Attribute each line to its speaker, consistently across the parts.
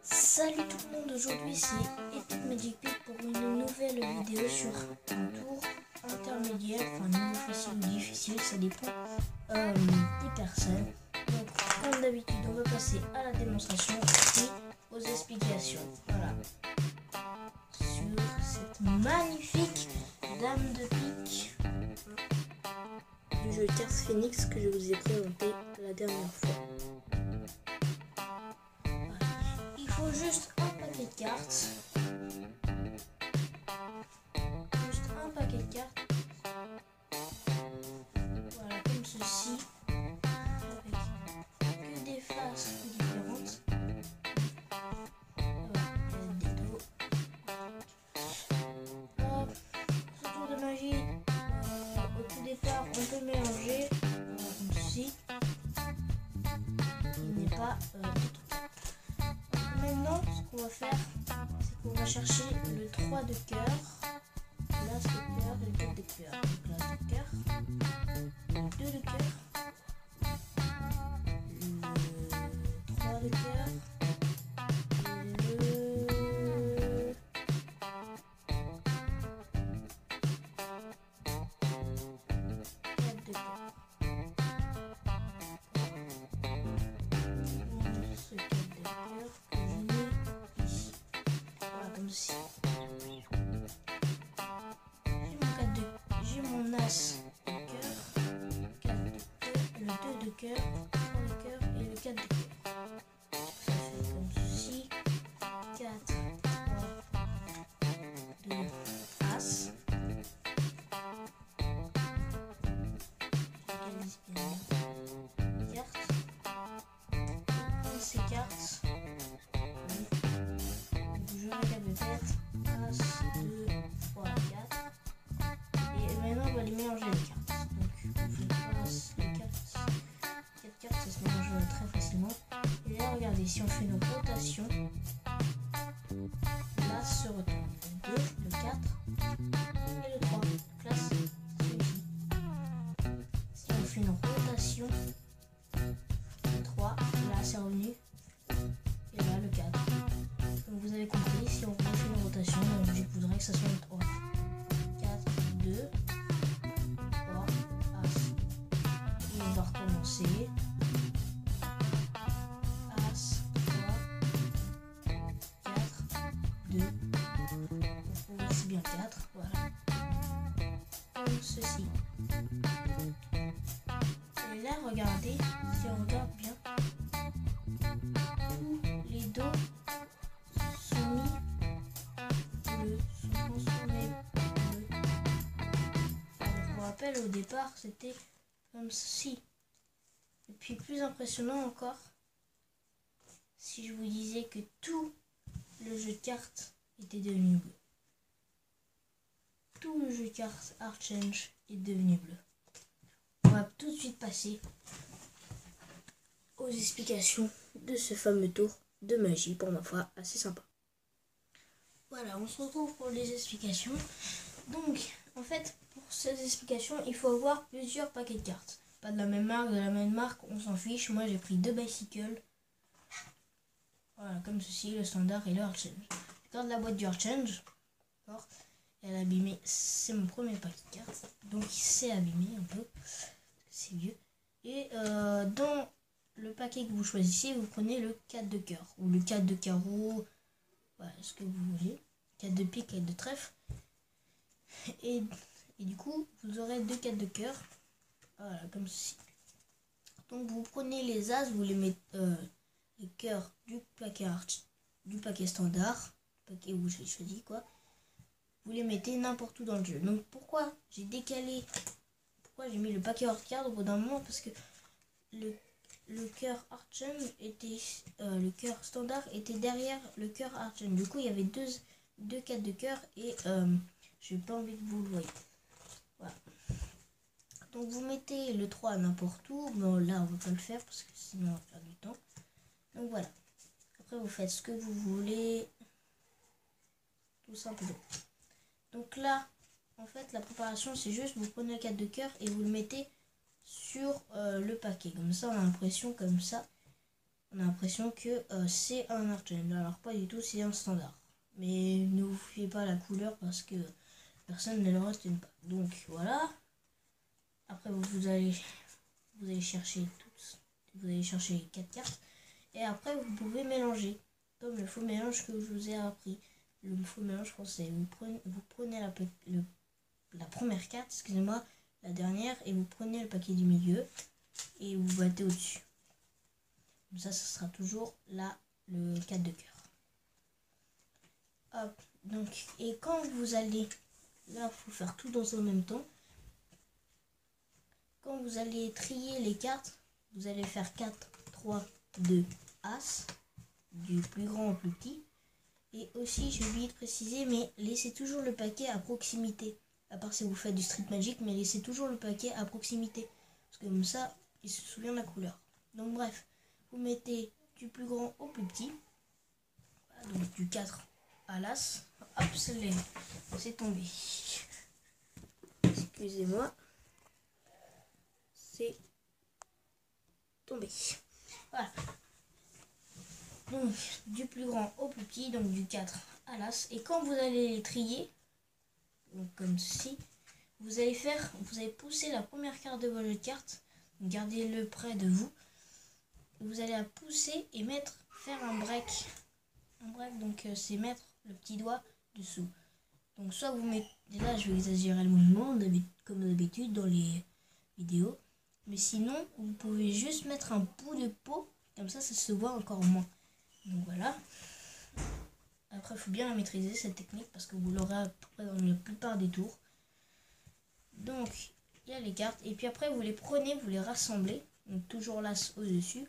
Speaker 1: Salut tout le monde, aujourd'hui c'est Epic Magic Pick pour une nouvelle vidéo sur un tour intermédiaire, enfin niveau facile ou difficile, ça dépend des personnes. Donc comme d'habitude on va passer à la démonstration et aux explications. Voilà. Sur cette magnifique dame de pique du jeu Cars Phoenix que je vous ai présenté la dernière fois. Il faut juste un paquet de cartes. Juste un paquet de cartes. Voilà, comme ceci. Avec que des faces différentes. Voilà, des dos. Hop, ce tour de magie. Au tout départ, on peut mélanger. Voilà, comme ceci. Il n'est pas du tout. Maintenant, ce qu'on va faire, c'est qu'on va chercher le 3 de cœur, l'as de cœur et le 4 de cœur. Donc l'as de cœur, le 2 de cœur, le 3 de cœur, le 4 de cœur. Ce 4 de cœur que je mets ici. Voilà, comme ceci. J'ai mon as de cœur, 4 de cœur, le 2 de cœur, 3 de cœur et le 4 de cœur. Ça fait comme ceci. 4, 3, 2, as. J'organise bien les cartes. Et ces cartes, je regarde le 4, as, 2, 3, 4. Et maintenant on va les mélanger les cartes. Donc on fait les 4 cartes, ça se mélange très facilement. Et là regardez, si on fait une rotation, là se retourne. Le 2, le 4 et le 3. Donc là c'est celui-ci. Si on fait une rotation, le 3, là c'est revenu. Et là le 4. Donc vous avez compris, si on refait une rotation, je voudrais que ça soit le 3. 4, 2, 3, as. Et on va recommencer. As, 3, 4, 2. C'est bien 4, voilà. Comme ceci. Et là, regardez, si on regarde bien, tous les dos sont mis bleus, sont transformés bleus. Je vous rappelle, au départ, c'était comme ceci. Et puis, plus impressionnant encore, si je vous disais que tout le jeu de cartes était devenu bleu. Tout le jeu de cartes Archange est devenu bleu. On va tout de suite passer aux explications de ce fameux tour de magie, pour ma foi assez sympa. Voilà, on se retrouve pour les explications. Donc, en fait, pour ces explications, il faut avoir plusieurs paquets de cartes. Pas de la même marque, on s'en fiche. Moi, j'ai pris 2 bicycles. Voilà, comme ceci, le standard et le Archange. Je garde la boîte du Archange. D'accord. Elle est abîmée, c'est mon premier paquet de cartes. Donc, il s'est abîmé un peu. C'est vieux. Et dans le paquet que vous choisissez, vous prenez le 4 de cœur. Ou le 4 de carreau. Voilà, ce que vous voulez. 4 de pique, 4 de trèfle. Et du coup, vous aurez 2 4 de cœur. Voilà, comme ceci. Donc, vous prenez les as, vous les mettez les cœurs du paquet standard. Le paquet où j'ai choisi, quoi. Vous les mettez n'importe où dans le jeu. Donc, pourquoi j'ai décalé, pourquoi j'ai mis le paquet hors carte au bout d'un moment? Parce que le cœur Archange était, le cœur standard était derrière le cœur Archange. Du coup, il y avait deux 4 de cœur et j'ai pas envie que vous le voyez. Voilà. Donc, vous mettez le 3 n'importe où. Bon, là, on va pas le faire parce que sinon, on va perdre du temps. Donc, voilà. Après, vous faites ce que vous voulez. Tout simplement. Donc là, en fait, la préparation, c'est juste, vous prenez le 4 de cœur et vous le mettez sur le paquet. Comme ça, on a l'impression comme ça on a l'impression que c'est un Argent. Alors pas du tout, c'est un standard. Mais ne vous fiez pas à la couleur parce que personne ne le retient pas. Donc voilà. Après vous allez chercher toutes. Vous allez chercher les 4 cartes. Et après vous pouvez mélanger. Comme le faux mélange que je vous ai appris. Le faux mélange français. Vous prenez la première carte, excusez-moi, la dernière, et vous prenez le paquet du milieu et vous battez au-dessus. Comme ça sera toujours là le 4 de cœur. Hop, donc, et quand vous allez, là, il faut faire tout dans un même temps. Quand vous allez trier les cartes, vous allez faire 4, 3, 2, As, du plus grand au plus petit. Et aussi, j'ai oublié de préciser, mais laissez toujours le paquet à proximité. À part si vous faites du Street Magic, mais laissez toujours le paquet à proximité. Parce que comme ça, il se souvient de la couleur. Donc bref, vous mettez du plus grand au plus petit. Voilà, donc du 4 à l'As. Hop, c'est tombé. Excusez-moi. C'est tombé. Voilà. Donc du plus grand au plus petit, donc du 4 à l'As. Et quand vous allez les trier, donc comme ceci, vous allez pousser la première carte de votre carte, gardez-le près de vous. Vous allez la pousser et faire un break. Un break, donc c'est mettre le petit doigt dessous. Donc soit vous mettez, là je vais exagérer le mouvement comme d'habitude dans les vidéos, mais sinon vous pouvez juste mettre un bout de peau, comme ça se voit encore moins. Donc voilà. Après il faut bien la maîtriser cette technique parce que vous l'aurez à peu près dans la plupart des tours. Donc il y a les cartes et puis après vous les prenez, vous les rassemblez, donc toujours l'As au-dessus.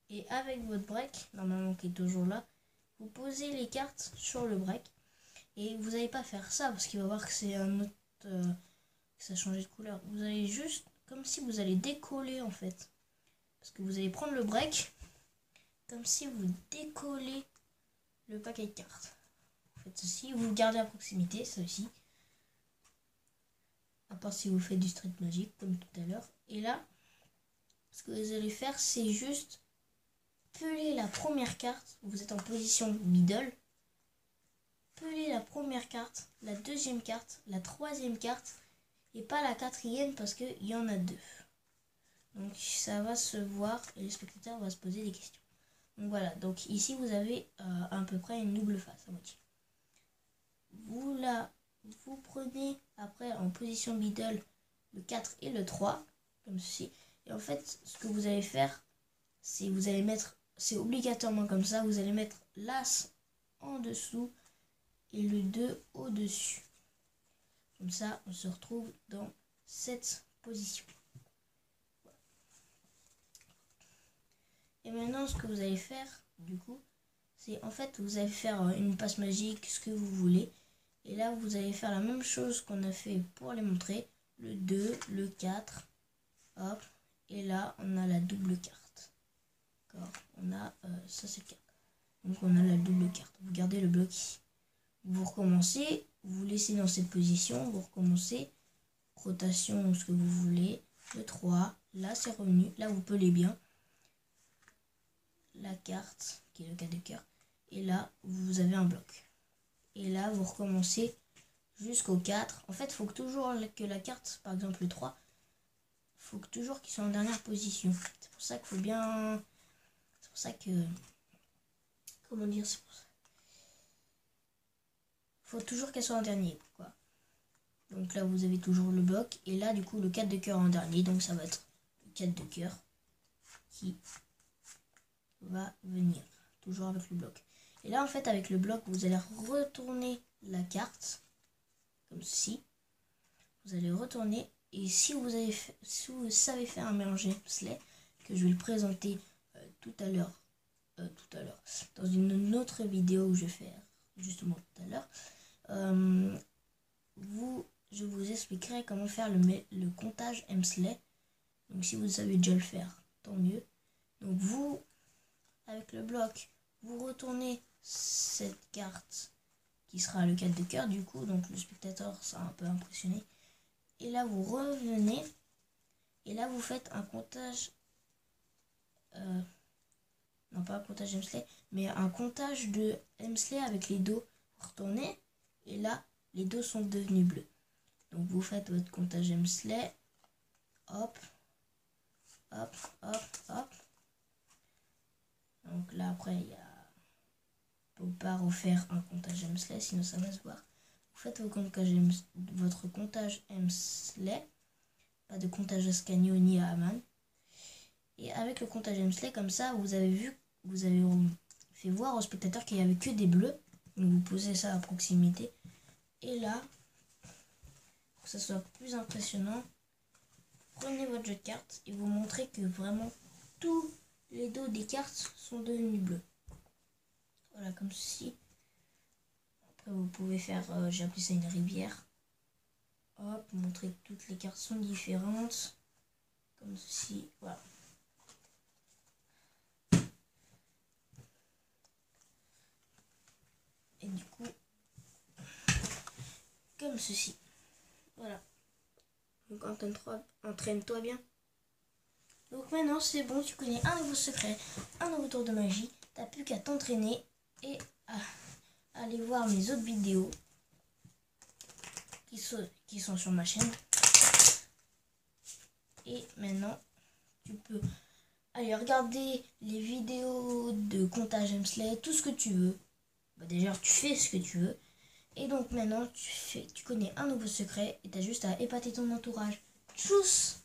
Speaker 1: Et avec votre break, normalement qui est toujours là, vous posez les cartes sur le break. Et vous n'allez pas faire ça parce qu'il va voir que c'est un autre, que ça a changé de couleur. Vous allez juste, comme si vous allez décoller en fait. Parce que vous allez prendre le break, comme si vous décollez le paquet de cartes. Vous faites ceci, vous le gardez à proximité, ça aussi. À part si vous faites du Street Magic, comme tout à l'heure. Et là, ce que vous allez faire, c'est juste peler la première carte. Vous êtes en position middle. Peler la première carte, la deuxième carte, la troisième carte et pas la quatrième parce qu'il y en a 2. Donc ça va se voir et le spectateur va se poser des questions. Donc voilà, donc ici vous avez à peu près une double face à moitié. Vous prenez après en position middle le 4 et le 3, comme ceci. Et en fait, ce que vous allez faire, c'est vous allez mettre, c'est obligatoirement comme ça, vous allez mettre l'As en dessous et le 2 au-dessus. Comme ça, on se retrouve dans cette position. Et maintenant, ce que vous allez faire, du coup, c'est en fait, vous allez faire une passe magique, ce que vous voulez. Et là, vous allez faire la même chose qu'on a fait pour les montrer. Le 2, le 4, hop. Et là, on a la double carte. D'accord. On a, ça c'est le 4. Donc on a la double carte. Vous gardez le bloc ici. Vous recommencez, vous laissez dans cette position, vous recommencez, rotation ou ce que vous voulez, le 3, là c'est revenu, là vous pelez bien, la carte, qui est le 4 de cœur, et là vous avez un bloc. Et là vous recommencez jusqu'au 4, en fait il faut que toujours que la carte, par exemple le 3, il faut que toujours qu'il soit en dernière position. C'est pour ça qu'il faut bien, c'est pour ça que, comment dire, c'est pour ça. Faut toujours qu'elle soit en dernier. Quoi. Donc là, vous avez toujours le bloc. Et là, du coup, le 4 de cœur en dernier. Donc ça va être le 4 de cœur qui va venir. Toujours avec le bloc. Et là, en fait, avec le bloc, vous allez retourner la carte. Comme ceci. Vous allez retourner. Et si vous savez faire un mélange Slay, que je vais le présenter tout à l'heure. Dans une autre vidéo que je vais faire justement tout à l'heure. Je vous expliquerai comment faire le comptage Slay. Donc si vous savez déjà le faire, tant mieux. Donc vous, avec le bloc, vous retournez cette carte qui sera le 4 de cœur du coup. Donc le spectateur sera un peu impressionné. Et là vous revenez. Et là vous faites un comptage non pas un comptage Hemsley, mais un comptage de Hemsley avec les dos retournés. Et là, les dos sont devenus bleus. Donc vous faites votre comptage Hemsley. Hop, hop, hop, hop. Donc là, après, il y a... On ne peut pas refaire un comptage Hemsley, sinon ça va se voir. Vous faites votre comptage Hemsley. Pas de comptage à Scagno ni à Hamann. Et avec le comptage Hemsley, comme ça, vous avez fait voir au spectateur qu'il n'y avait que des bleus. Donc vous posez ça à proximité. Et là, pour que ça soit plus impressionnant, prenez votre jeu de cartes et vous montrez que vraiment tous les dos des cartes sont devenus bleus. Voilà, comme ceci. Après, vous pouvez faire, j'ai appelé ça une rivière. Hop, montrer que toutes les cartes sont différentes. Comme ceci, voilà. Et du coup, comme ceci. Voilà. Donc entraîne-toi bien. Donc maintenant c'est bon, tu connais un nouveau secret, un nouveau tour de magie. T'as plus qu'à t'entraîner et à aller voir mes autres vidéos qui sont sur ma chaîne. Et maintenant, tu peux aller regarder les vidéos de comptage Hemsley, tout ce que tu veux. Bah, déjà, tu fais ce que tu veux. Et donc maintenant, tu connais un nouveau secret et t'as juste à épater ton entourage. Tchuss!